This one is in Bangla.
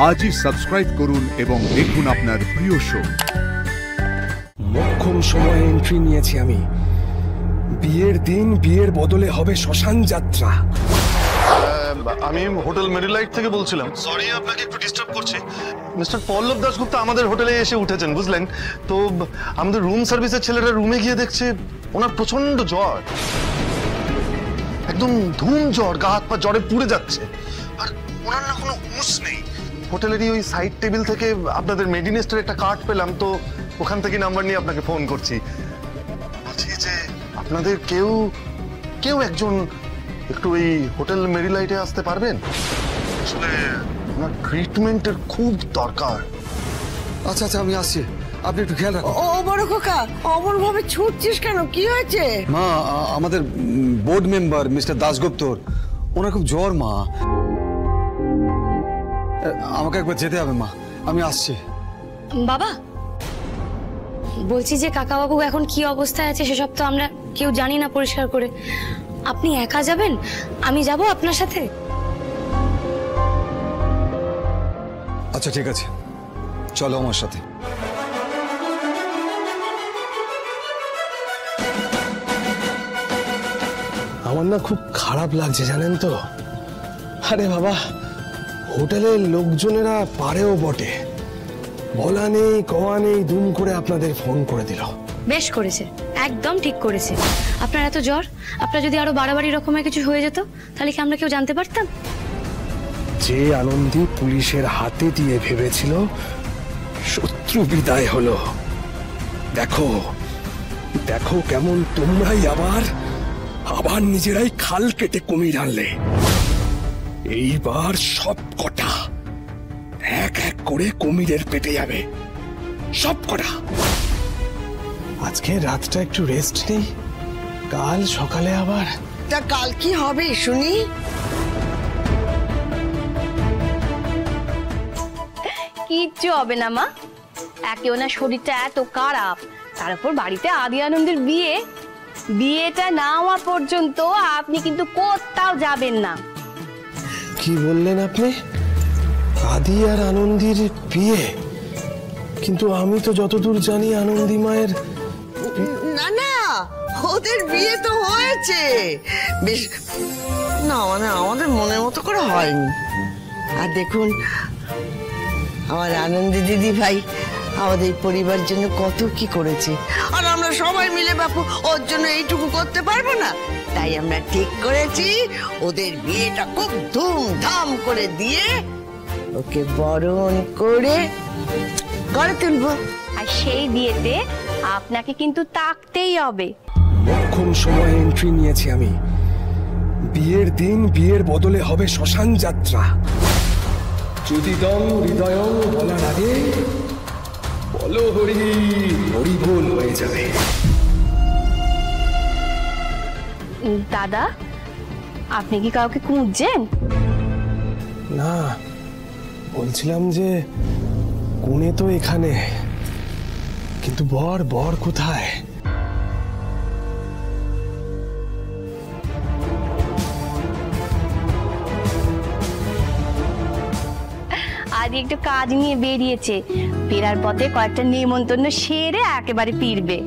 আজই সাবস্ক্রাইব করুন এবং দেখুন আপনার প্রিয় শো। মোক্ষম সময়ে এন্ট্রি নিয়েছি আমি। বিয়ের দিন বিয়ের বদলে হবে শ্মশান যাত্রা। আমি হোটেল মেরিলাইট থেকে বলছিলাম। সরি আপনাকে একটু ডিস্টার্ব করছি। মিস্টার পল্লব দাশগুপ্তা আমাদের হোটেলে এসে উঠেছেন, বুঝলেন তো। আমাদের রুম সার্ভিসের ছেলেরা রুমে গিয়ে দেখছে ওনার প্রচন্ড জ্বর, একদম ধুম জ্বর, গা হাত পা জ্বরে পুড়ে যাচ্ছে, আর ওনার না কোনো হুঁশ নেই। হোটেলেরই ওই সাইড টেবিল থেকে আপনাদের মেডিনেস্টের একটা কার্ড পেলাম, তো ওখান থেকে নাম্বার নিয়ে আপনাকে ফোন করছি। বলছি যে আপনাদের কেউ একজন একটু এই হোটেল মেরিলাইটে আসতে পারবেন? আসলে ওনার ট্রিটমেন্টের খুব দরকার। আচ্ছা আচ্ছা, আমি আসছি, আপনি একটু খেয়াল রাখুন। ও বড় খোকা, অমন ভাবে ছুটছিস কেন? কি হয়েছে? মা, আমাদের বোর্ড মেম্বার মিস্টার দাশগুপ্তর, ওনার খুব জ্বর মা। আমাকে একবার যেতে হবে মা, আমি আসছি। বাবা, বলছি যে কাকাবাবু এখন কি অবস্থায় আছে সেসব তো আমরা কেউ জানি না পরিষ্কার করে। আপনি একা যাবেন? আমি যাব আপনার সাথে? আচ্ছা ঠিক আছে, চলো আমার সাথে। আমার না খুব খারাপ লাগছে জানেন তো। আরে বাবা, হোটেলের লোকজনেরা পারেও বটে, বলা নেই কওয়া নেই দুম করে আপনাদের ফোন করে দিল। বেশ করেছে, একদম ঠিক করেছে। আপনার এত জ্বর, আপনার যদি আরো বাড়াবাড়ি রকমের কিছু হয়ে যেত তাহলে কি আমরা কেউ জানতে পারতাম? যে আনন্দী পুলিশের হাতে দিয়ে ভেবেছিল শত্রু বিদায় হলো। দেখো দেখো কেমন তোমরাই আবার নিজেরাই খাল কেটে কুমির আনলে। এইবার সব কটা এক এক করে কুমিরের পেটে যাবে, সব কটা। আজকে রাতটা একটু রেস্ট নেই, কাল সকালে আবার। তা কাল কি হবে শুনি? কিচ্ছু হবে না মা, একে ওনার শরীরটা এত খারাপ, তার উপর বাড়িতে আদি আনন্দের বিয়েটা না হওয়া পর্যন্ত আপনি কিন্তু কোথাও যাবেন না। কি বললেন আপনি? আদি আর আনন্দীর বিয়ে? কিন্তু আমি তো যতদূর জানি আনন্দী মায়ের। না না, ওদের বিয়ে তো হয়েছে। বেশ না, মানে আমাদের মনের মতো করে হয়নি। আর দেখুন, আমার আনন্দী দিদি ভাই আমাদের পরিবার জন্য কত কি করেছে, আর আমরা সবাই মিলে বাপু ওর জন্য এইটুকু করতে পারবো না। তাই আমরা ঠিক করেছি ওদের বিয়েটা খুব ধুমধাম করে দিয়ে ওকে বরণ করে ঘরে তুলবো। আর সেই বিয়েতে আপনাকে কিন্তু তাকতেই হবে। মোক্ষম সময়ে এন্ট্রি নিয়েছি আমি। বিয়ের দিন বিয়ের বদলে হবে শ্মশান যাত্রা। যদিদং হৃদয়ং বলার আগে বলো হরি হরি বল হয়ে যাবে। দাদা, আপনি কি কাউকে খুঁজছেন? না, বলছিলাম যে কোণে তো এখানে, কিন্তু বর কোথায়? আজ একটু কাজ নিয়ে বেরিয়েছে, ফেরার পথে কয়েকটা নিমন্ত্রণ সেরে একেবারে ফিরবে।